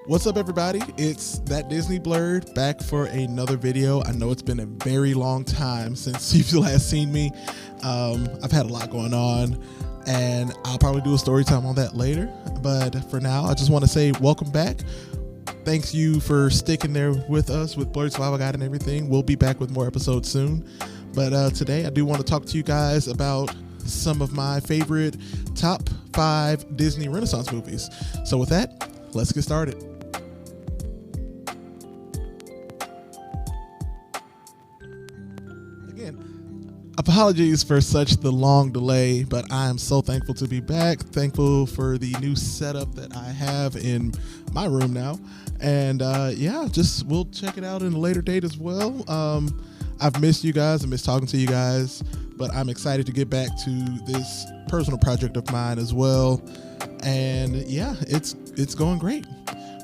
What's up, everybody? It's ThatDisneyBlerd back for another video. I know it's been a very long time since you've last seen me. I've had a lot going on, and I'll probably do a story time on that later. But for now, I just want to say welcome back. Thanks you for sticking there with us with Blerd Survival Guide and everything. We'll be back with more episodes soon. But today, I do want to talk to you guys about some of my favorite top 5 Disney Renaissance movies. So with that, let's get started. Apologies for such the long delay, but I am so thankful to be back. Thankful for the new setup that I have in my room now. And we'll check it out in a later date as well. I've missed you guys. I miss talking to you guys, but I'm excited to get back to this personal project of mine as well. And yeah, it's going great.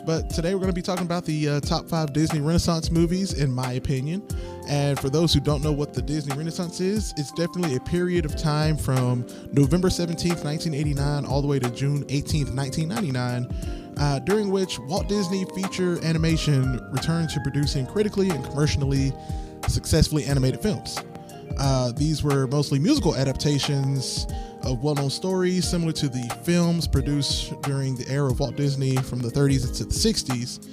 But today we're going to be talking about the top 5 Disney Renaissance movies, in my opinion. And for those who don't know what the Disney Renaissance is, it's definitely a period of time from November 17th, 1989, all the way to June 18th, 1999, during which Walt Disney feature animation returned to producing critically and commercially successfully animated films. These were mostly musical adaptations of well-known stories similar to the films produced during the era of Walt Disney from the 30s to the 60s.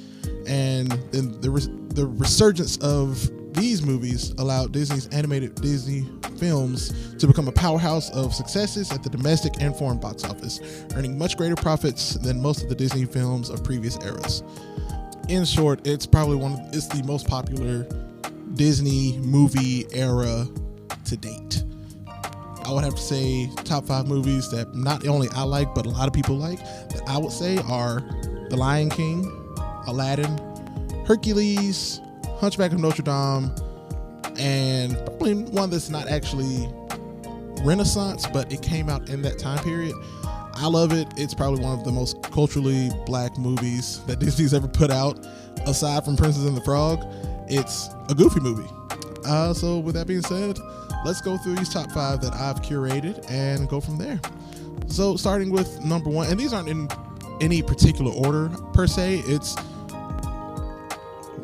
And then the resurgence of these movies allowed Disney's animated Disney films to become a powerhouse of successes at the domestic and foreign box office, earning much greater profits than most of the Disney films of previous eras. In short, it's probably it's the most popular Disney movie era to date. I would have to say top 5 movies that not only I like, but a lot of people like, that I would say are The Lion King, Aladdin, Hercules, Hunchback of Notre Dame, and probably one that's not actually Renaissance, but it came out in that time period. I love it. It's probably one of the most culturally black movies that Disney's ever put out, aside from Princess and the Frog. It's a Goofy movie. So with that being said, let's go through these top 5 that I've curated and go from there. So starting with number 1, and these aren't in any particular order per se. It's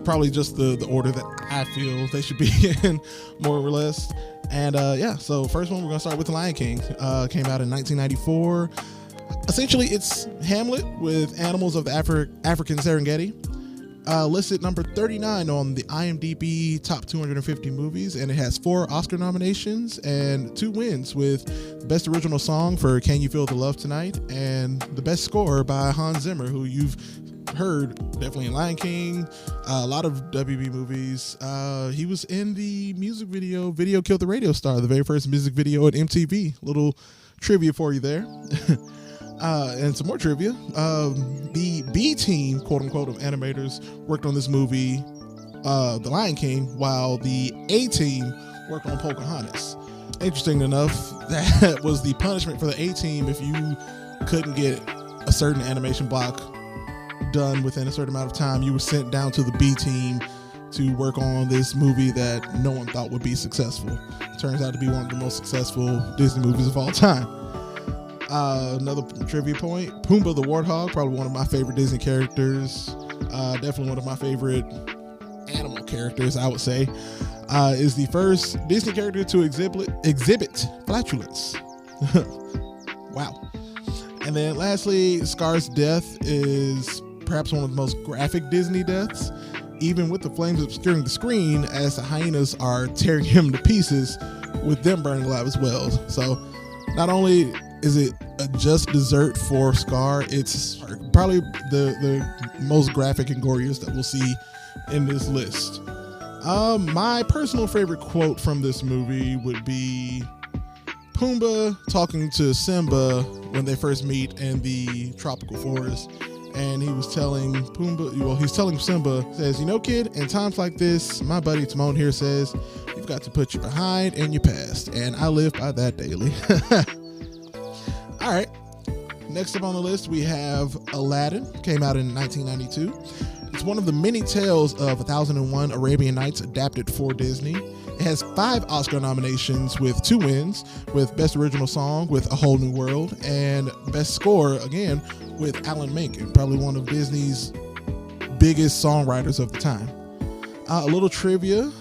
probably just the order that I feel they should be in, more or less. And so first one, we're gonna start with The Lion King. Came out in 1994. Essentially, it's Hamlet with animals of the African Serengeti. Listed number 39 on the IMDb top 250 movies, and it has 4 Oscar nominations and 2 wins, with Best Original Song for Can You Feel the Love Tonight, and the Best Score by Hans Zimmer, who you've heard definitely in Lion King, a lot of WB movies. He was in the music video Killed the Radio Star, the very first music video at MTV. Little trivia for you there. And some more trivia. The B team, quote unquote, of animators worked on this movie, The Lion King, while the A team worked on Pocahontas. Interesting enough, that was the punishment for the A team. If you couldn't get a certain animation block done within a certain amount of time, you were sent down to the B team to work on this movie that no one thought would be successful. Turns out to be one of the most successful Disney movies of all time. Another trivia point, Pumbaa the Warthog, probably one of my favorite Disney characters, definitely one of my favorite animal characters, I would say, is the first Disney character to exhibit flatulence. Wow. And then lastly, Scar's death is perhaps one of the most graphic Disney deaths, even with the flames obscuring the screen as the hyenas are tearing him to pieces, with them burning alive as well. So not only is it a just dessert for Scar, it's probably the most graphic and goriest that we'll see in this list. My personal favorite quote from this movie would be Pumbaa talking to Simba when they first meet in the tropical forest. And he was telling he's telling Simba, says, "You know, kid, in times like this, my buddy Timon here says, you've got to put your behind in your past. And I live by that daily." All right. Next up on the list, we have Aladdin. Came out in 1992. It's one of the many tales of 1001 Arabian Nights adapted for Disney. It has 5 Oscar nominations with 2 wins, with Best Original Song with A Whole New World, and Best Score, again, with Alan Menken, probably one of Disney's biggest songwriters of the time. A little trivia,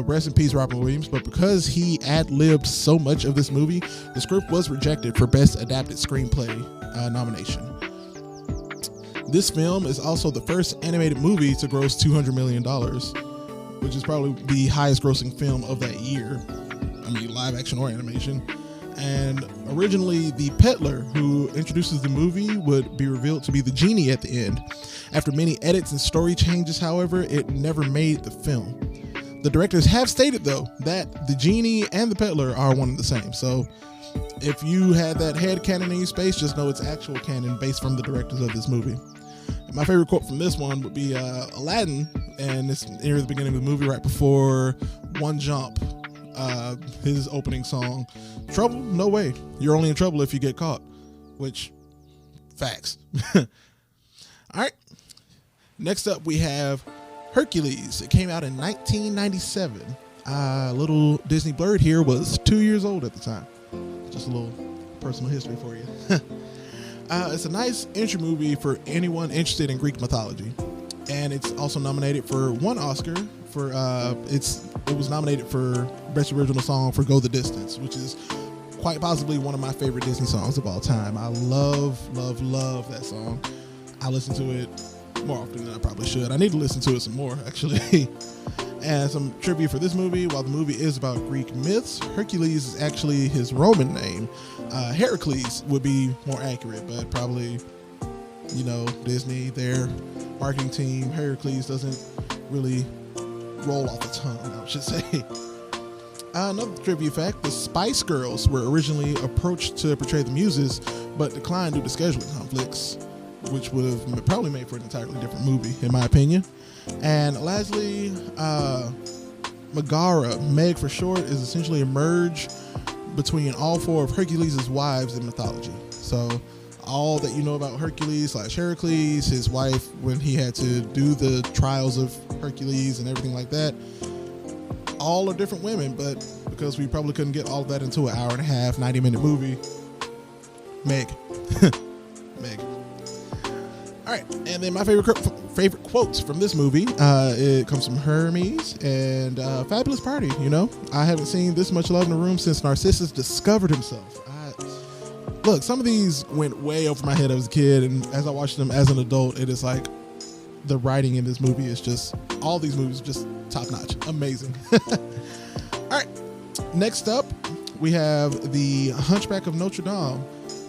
rest in peace Robin Williams, but because he ad-libbed so much of this movie, the script was rejected for Best Adapted Screenplay nomination. This film is also the first animated movie to gross $200 million, which is probably the highest grossing film of that year. I mean, live action or animation. And originally, the peddler who introduces the movie would be revealed to be the genie at the end. After many edits and story changes, however, it never made the film. The directors have stated, though, that the genie and the peddler are one and the same. So if you had that head canon in your space, just know it's actual canon based from the directors of this movie. And my favorite quote from this one would be Aladdin, and it's near the beginning of the movie, right before One Jump. His opening song, "Trouble? No way. You're only in trouble if you get caught," which, facts. All right. Next up, we have Hercules. It came out in 1997. Little Disney Blerd here was 2 years old at the time. Just a little personal history for you. It's a nice intro movie for anyone interested in Greek mythology, and it's also nominated for one Oscar. It was nominated for Best Original Song for "Go the Distance," which is quite possibly one of my favorite Disney songs of all time. I love that song. I listen to it more often than I probably should. I need to listen to it some more, actually. And some trivia for this movie: while the movie is about Greek myths, Hercules is actually his Roman name. Heracles would be more accurate, but probably, Disney, their marketing team, Heracles doesn't really roll off the tongue, I should say. Another trivia fact: the Spice Girls were originally approached to portray the Muses, but declined due to scheduling conflicts, which would have probably made for an entirely different movie, in my opinion. And lastly, Megara, Meg for short, is essentially a merge between all four of Hercules' wives in mythology. So all that you know about Hercules/Heracles, his wife when he had to do the trials of Hercules and everything like that, all are different women, but because we probably couldn't get all of that into an hour and a half, 90-minute movie, Meg. Meg. All right, and then my favorite quotes from this movie, it comes from Hermes and Fabulous Party. I haven't seen this much love in the room since Narcissus discovered himself. Look, some of these went way over my head as a kid, and as I watched them as an adult, it is like the writing in this movie is just, all these movies just top notch, amazing. All right, next up we have The Hunchback of Notre Dame,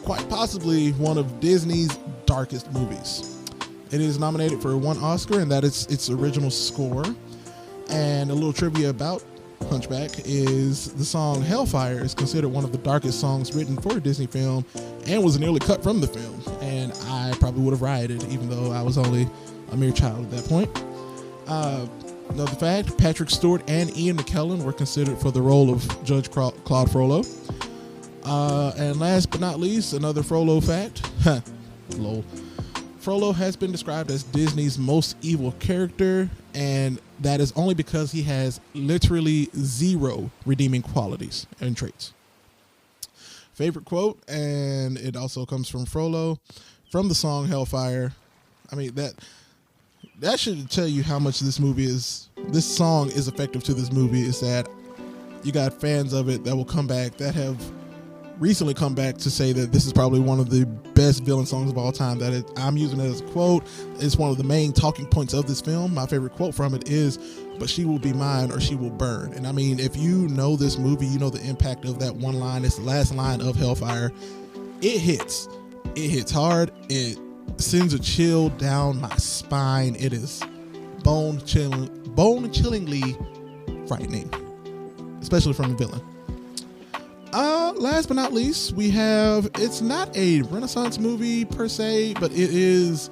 quite possibly one of Disney's darkest movies. It is nominated for one Oscar, and that is its original score. And a little trivia about Hunchback is the song Hellfire is considered one of the darkest songs written for a Disney film and was nearly cut from the film. And I probably would have rioted, even though I was only a mere child at that point. Another fact: Patrick Stewart and Ian McKellen were considered for the role of Judge Claude Frollo. And last but not least, another Frollo fact. Lol. Frollo has been described as Disney's most evil character, and that is only because he has literally zero redeeming qualities and traits. Favorite quote, and it also comes from Frollo, from the song Hellfire. I mean, that should tell you how much this song is effective to this movie, is that you got fans of it that will come back, that have recently come back to say that this is probably one of the best villain songs of all time. I'm using it as a quote. It's one of the main talking points of this film. My favorite quote from it is, "But she will be mine or she will burn." And I mean, if you know this movie, you know the impact of that one line. It's the last line of Hellfire. It hits hard. It sends a chill down my spine. It is bone-chillingly frightening, especially from the villain. Last but not least, we have, it's not a Renaissance movie per se, but it is,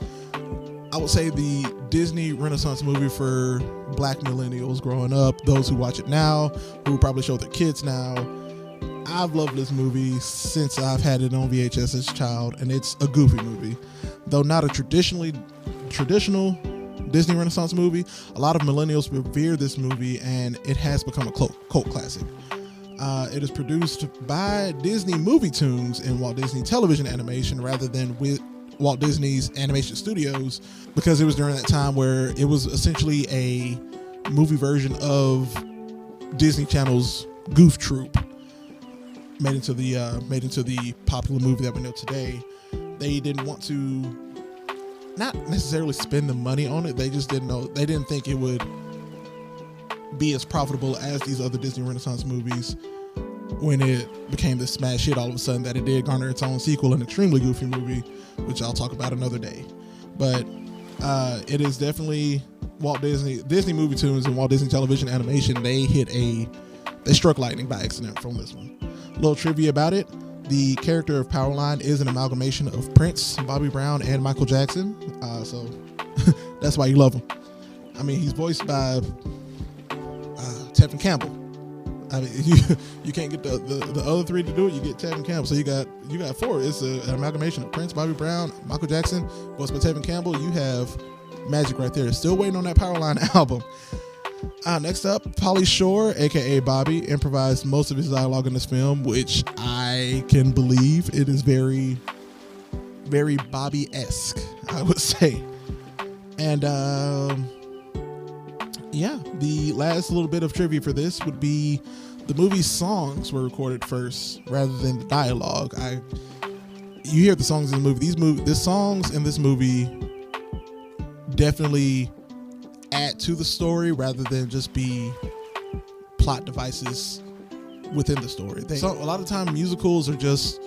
I would say, the Disney Renaissance movie for Black millennials growing up, those who watch it now, who probably show their kids now. I've loved this movie since I've had it on VHS as a child, and it's a goofy movie. Though not a traditional Disney Renaissance movie, a lot of millennials revere this movie, and it has become a cult classic. It is produced by Disney Movie Tunes and Walt Disney Television Animation rather than Walt Disney's Animation Studios, because it was during that time where it was essentially a movie version of Disney Channel's Goof Troop, made into the popular movie that we know today. They didn't want to, not necessarily spend the money on it. They just didn't know. They didn't think it would be as profitable as these other Disney Renaissance movies when it became this smash hit all of a sudden that it did garner its own sequel, an extremely goofy movie, which I'll talk about another day. But it is definitely Walt Disney Movie Tunes and Walt Disney Television Animation. They struck lightning by accident from this one. A little trivia about it: the character of Powerline is an amalgamation of Prince, Bobby Brown, and Michael Jackson. So that's why you love him. I mean, he's voiced by Tevin Campbell. I mean, you can't get the other three to do it. You get Tevin Campbell. So you got four. It's an amalgamation of Prince, Bobby Brown, Michael Jackson, voiced by Tevin Campbell. You have magic right there. Still waiting on that Powerline album. Next up, Pauly Shore, aka Bobby, improvised most of his dialogue in this film, which I can believe. It is very, very Bobby-esque, I would say. And yeah, the last little bit of trivia for this would be the movie's songs were recorded first rather than the dialogue. You hear the songs in the movie. The songs in this movie definitely add to the story rather than just be plot devices within the story. So a lot of time musicals are just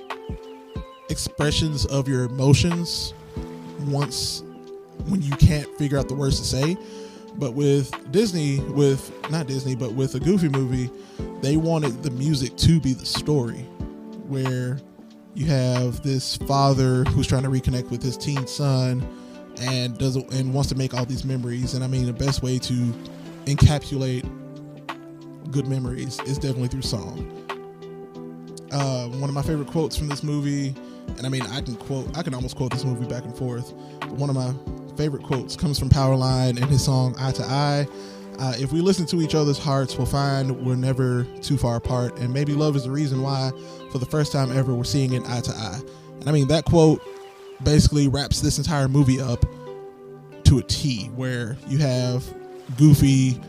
expressions of your emotions when you can't figure out the words to say. But with a Goofy movie, they wanted the music to be the story, where you have this father who's trying to reconnect with his teen son and wants to make all these memories. And I mean, the best way to encapsulate good memories is definitely through song. One of my favorite quotes from this movie, and I mean, I can almost quote this movie back and forth, but one of my favorite quotes comes from Powerline and his song Eye to Eye. If we listen to each other's hearts, we'll find we're never too far apart, and maybe love is the reason why for the first time ever we're seeing it eye to eye. And I mean, that quote basically wraps this entire movie up to a T, where you have Goofy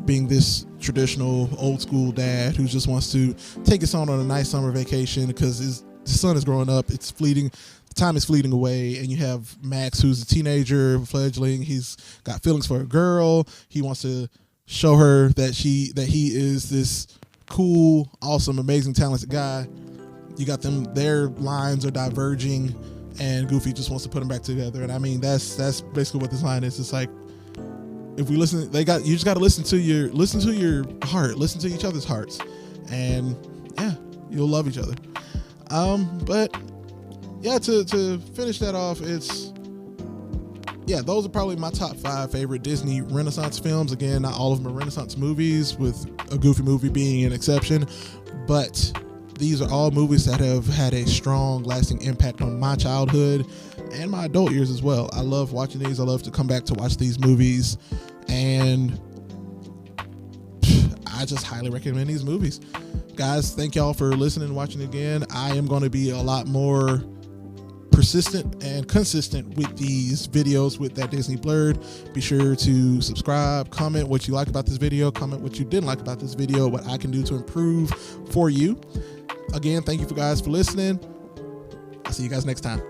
being this traditional old school dad who just wants to take his son on a nice summer vacation because his son is growing up. It's fleeting. Time is fleeting away, and you have Max, who's a teenager, fledgling. He's got feelings for a girl. He wants to show her that he is this cool, awesome, amazing, talented guy. You got them; their lines are diverging, and Goofy just wants to put them back together. And I mean, that's basically what this line is. It's like, if we listen, you just got to listen to your heart, listen to each other's hearts, and yeah, you'll love each other. But yeah, to finish that off, those are probably my top 5 favorite Disney Renaissance films. Again, not all of them are Renaissance movies, with a Goofy movie being an exception, but these are all movies that have had a strong, lasting impact on my childhood and my adult years as well. I love watching these. I love to come back to watch these movies, and I just highly recommend these movies. Guys, thank y'all for listening and watching again. I am going to be a lot more persistent and consistent with these videos with That Disney Blurred. Be sure to subscribe, comment what you like about this video, comment what you didn't like about this video, what I can do to improve for you. Again, thank you guys for listening. I'll see you guys next time.